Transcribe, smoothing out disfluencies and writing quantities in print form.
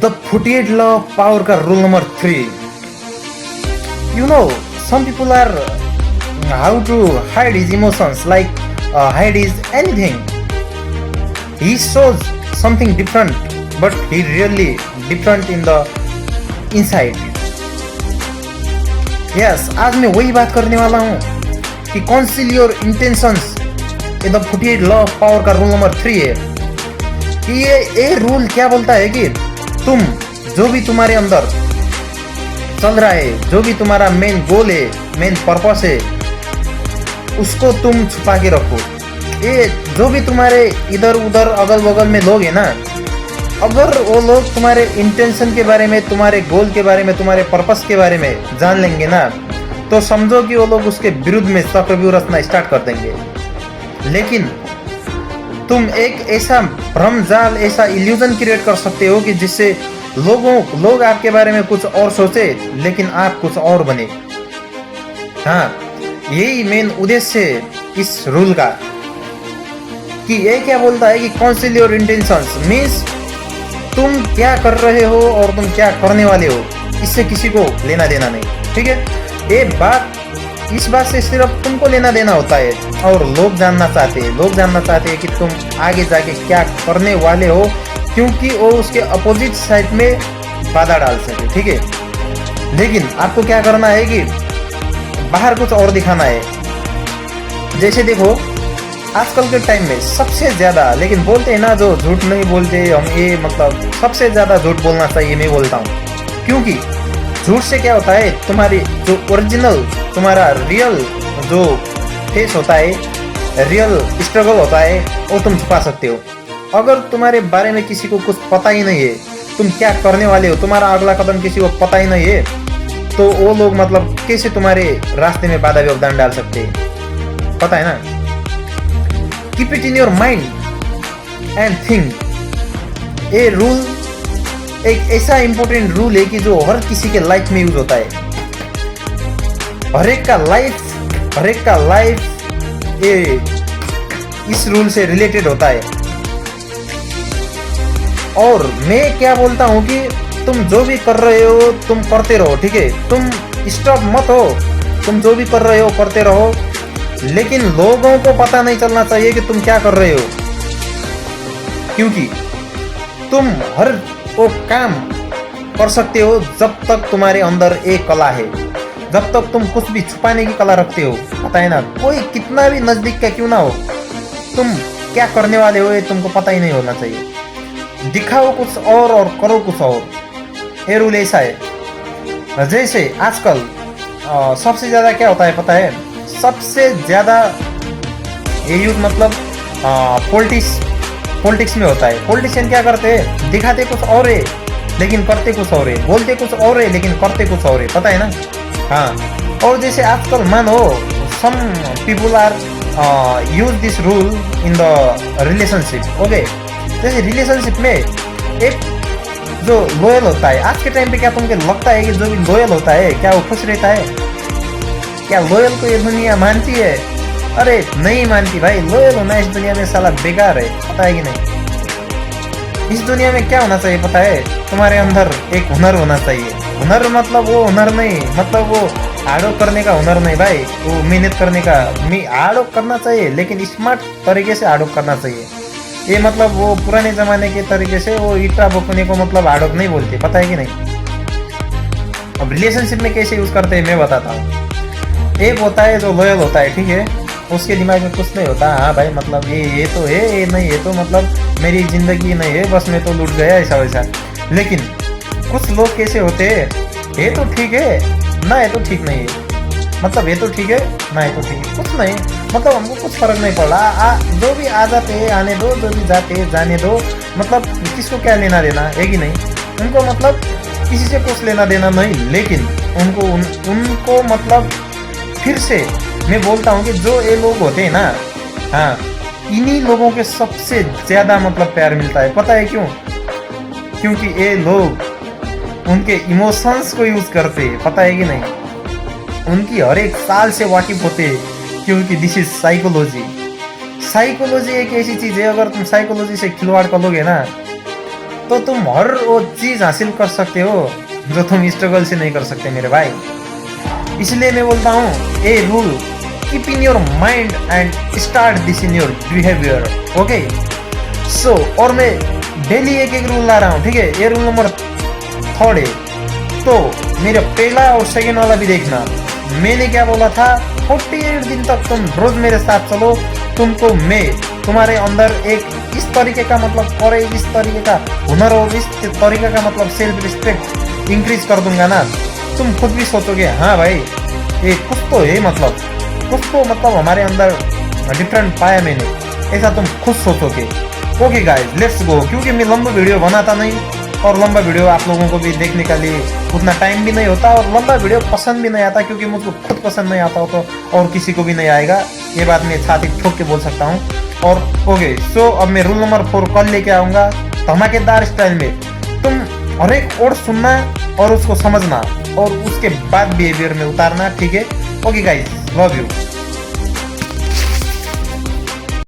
The 48 law of power का rule number 3. You know, some people are how to hide his emotions, like hide his anything. He shows something different, but he really different in the inside. Yes, आज मैं वही बात करने वाला हूँ कि conceal your intentions. ये the 48 law of power का रूल नंबर 3 है कि ये रूल क्या बोलता है कि तुम जो भी तुम्हारे अंदर चल रहा है, जो भी तुम्हारा मेन गोल है, मेन पर्पस है, उसको तुम छुपा के रखो. ये जो भी तुम्हारे इधर उधर अगल बगल में लोग हैं ना, अगर वो लोग तुम्हारे इंटेंशन के बारे में, तुम्हारे गोल के बारे में, तुम्हारे पर्पस के बारे में जान लेंगे ना, तो समझो कि वो लोग उसके विरुद्ध में चक्रव्यूह रचना स्टार्ट कर देंगे. लेकिन तुम एक ऐसा भ्रम जाल, ऐसा इल्यूजन क्रिएट कर सकते हो कि जिससे लोग आपके बारे में कुछ और सोचे, लेकिन आप कुछ और बने. हाँ, यही मेन उद्देश्य है इस रूल का कि ये क्या बोलता है कि कॉन्सिल योर इंटेंशंस मीन्स तुम क्या कर रहे हो और तुम क्या करने वाले हो, इससे किसी को लेना देना नहीं. ठीक है, ये बात इस बात से सिर्फ तुमको लेना देना होता है और लोग जानना चाहते हैं कि तुम आगे जाके क्या करने वाले हो, क्योंकि वो उसके अपोजिट साइड में बाधा डाल सके. ठीक है, लेकिन आपको क्या करना है कि बाहर कुछ और दिखाना है. जैसे देखो, आजकल के टाइम में सबसे ज़्यादा, लेकिन बोलते हैं ना जो झूठ नहीं बोलते हम, ये मतलब सबसे ज़्यादा झूठ बोलना चाहिए मैं बोलता हूँ. क्योंकि झूठ से क्या होता है, तुम्हारी जो ओरिजिनल, तुम्हारा रियल जो फेस होता है, रियल स्ट्रगल होता है, वो तुम छुपा सकते हो. अगर तुम्हारे बारे में किसी को कुछ पता ही नहीं है, तुम क्या करने वाले हो, तुम्हारा अगला कदम किसी को पता ही नहीं है, तो वो लोग मतलब कैसे तुम्हारे रास्ते में बाधा व्यवधान डाल सकते हैं, पता है ना. Keep it in your mind and think. ये रूल एक ऐसा इंपॉर्टेंट रूल है कि जो हर किसी के लाइफ में यूज होता है. हर एक का लाइफ ये इस रूल से रिलेटेड होता है. और मैं क्या बोलता हूँ कि तुम जो भी कर रहे हो तुम करते रहो. ठीक है, तुम स्टॉप मत हो, तुम जो भी कर रहे हो करते रहो, लेकिन लोगों को पता नहीं चलना चाहिए कि तुम क्या कर रहे हो. क्योंकि तुम हर वो काम कर सकते हो जब तक तुम्हारे अंदर एक कला है, जब तक तुम कुछ भी छुपाने की कला रखते हो. पता है ना, कोई कितना भी नजदीक का क्यों ना हो, तुम क्या करने वाले हो ये तुमको पता ही नहीं होना चाहिए. दिखाओ कुछ और करो कुछ और. ये रूल ऐसा है. जैसे आजकल सबसे ज़्यादा क्या होता है पता है, सबसे ज़्यादा ये यूज मतलब पॉलिटिक्स में होता है. पॉलिटिशियन क्या करते हैं, दिखाते कुछ और है लेकिन करते कुछ और है, बोलते कुछ और है लेकिन करते कुछ और है. पता है ना. हाँ, और जैसे आजकल मानो some people are use this rule in the relationship. Okay, जैसे रिलेशनशिप में एक जो लॉयल होता है, आज के टाइम पे क्या तुमको लगता है कि जो भी लॉयल होता है क्या वो खुश रहता है? क्या लॉयल को ये दुनिया मानती है? अरे नहीं मानती भाई. लॉयल होना इस दुनिया में साला बेकार है, पता है कि नहीं. इस दुनिया में क्या होना चाहिए पता है, तुम्हारे अंदर एक हुनर होना चाहिए. हुनर मतलब वो हुनर नहीं, मतलब वो हार्डवर्क करने का हुनर नहीं भाई, वो मेहनत करने का. हार्डवर्क करना चाहिए लेकिन स्मार्ट तरीके से हार्डवर्क करना चाहिए. ये मतलब वो पुराने जमाने के तरीके से वो ईटा बोकने को मतलब हार्डवर्क नहीं बोलते, पता है कि नहीं. अब रिलेशनशिप में कैसे यूज करते हैं मैं बताता हूँ. एक होता है जो लॉयल होता है, ठीक है, उसके दिमाग में कुछ नहीं होता. हाँ भाई, मतलब ये तो है, ये नहीं है तो मतलब मेरी जिंदगी नहीं है, बस मैं तो लूट गया, ऐसा वैसा. लेकिन कुछ लोग कैसे होते हैं, ये तो ठीक है ना, ये तो ठीक नहीं है, मतलब ये तो ठीक है ना, ये तो ठीक है, कुछ नहीं, मतलब हमको कुछ फर्क नहीं पड़ा. जो भी आ जाते हैं आने दो, जो भी जाते हैं जाने दो, मतलब किसको क्या लेना देना है कि नहीं. उनको मतलब किसी से कुछ लेना देना नहीं. लेकिन उनको मतलब फिर से मैं बोलता हूँ कि जो ये लोग होते हैं ना, हाँ, इन्हीं लोगों के सबसे ज़्यादा मतलब प्यार मिलता है. पता है क्यों? क्योंकि ये लोग उनके इमोशंस को यूज़ करते हैं, पता है कि नहीं. उनकी हर एक चाल से वाकिफ होते हैं, क्योंकि दिस इज साइकोलॉजी. साइकोलॉजी एक ऐसी चीज़ है, अगर तुम साइकोलॉजी से खिलवाड़ करोगे ना तो तुम हर वो चीज हासिल कर सकते हो जो तुम स्ट्रगल से नहीं कर सकते मेरे भाई। इसलिए मैं बोलता हूँ a rule keep in your mind and start this in your behaviour. Okay so और मैं डेली एक एक रूल ला रहा हूँ, ठीक है। ये रूल नंबर 3 है, तो मेरा पहला और सेकेंड वाला भी देखना। मैंने क्या बोला था, 48 दिन तक तुम रोज मेरे साथ चलो, तुमको मैं तुम्हारे अंदर एक इस तरीके का मतलब और इस तरीके का हुनर और इस तरीके का मतलब सेल्फ रिस्पेक्ट इंक्रीज कर दूंगा ना, तुम खुद भी सोचोगे हाँ भाई ये कुछ तो है, कुछ तो मतलब हमारे अंदर डिफरेंट पाया मैंने, ऐसा तुम खुद सोचोगे। ओके गाइस लेट्स गो, क्योंकि मैं लंबा वीडियो बनाता नहीं और लंबा वीडियो आप लोगों को भी देखने के लिए उतना टाइम भी नहीं होता और लंबा वीडियो पसंद भी नहीं आता, क्योंकि मुझको खुद पसंद नहीं आता हो तो और किसी को भी नहीं आएगा, ये बात मैं छाती ठोक के बोल सकता हूँ। और ओके सो अब मैं रूल नंबर 4 कल लेके आऊँगा धमाकेदार स्टाइल में। तुम हर एक वर्ड सुनना और उसको समझना और उसके बाद बिहेवियर में उतारना, ठीक है। Okay guys love you.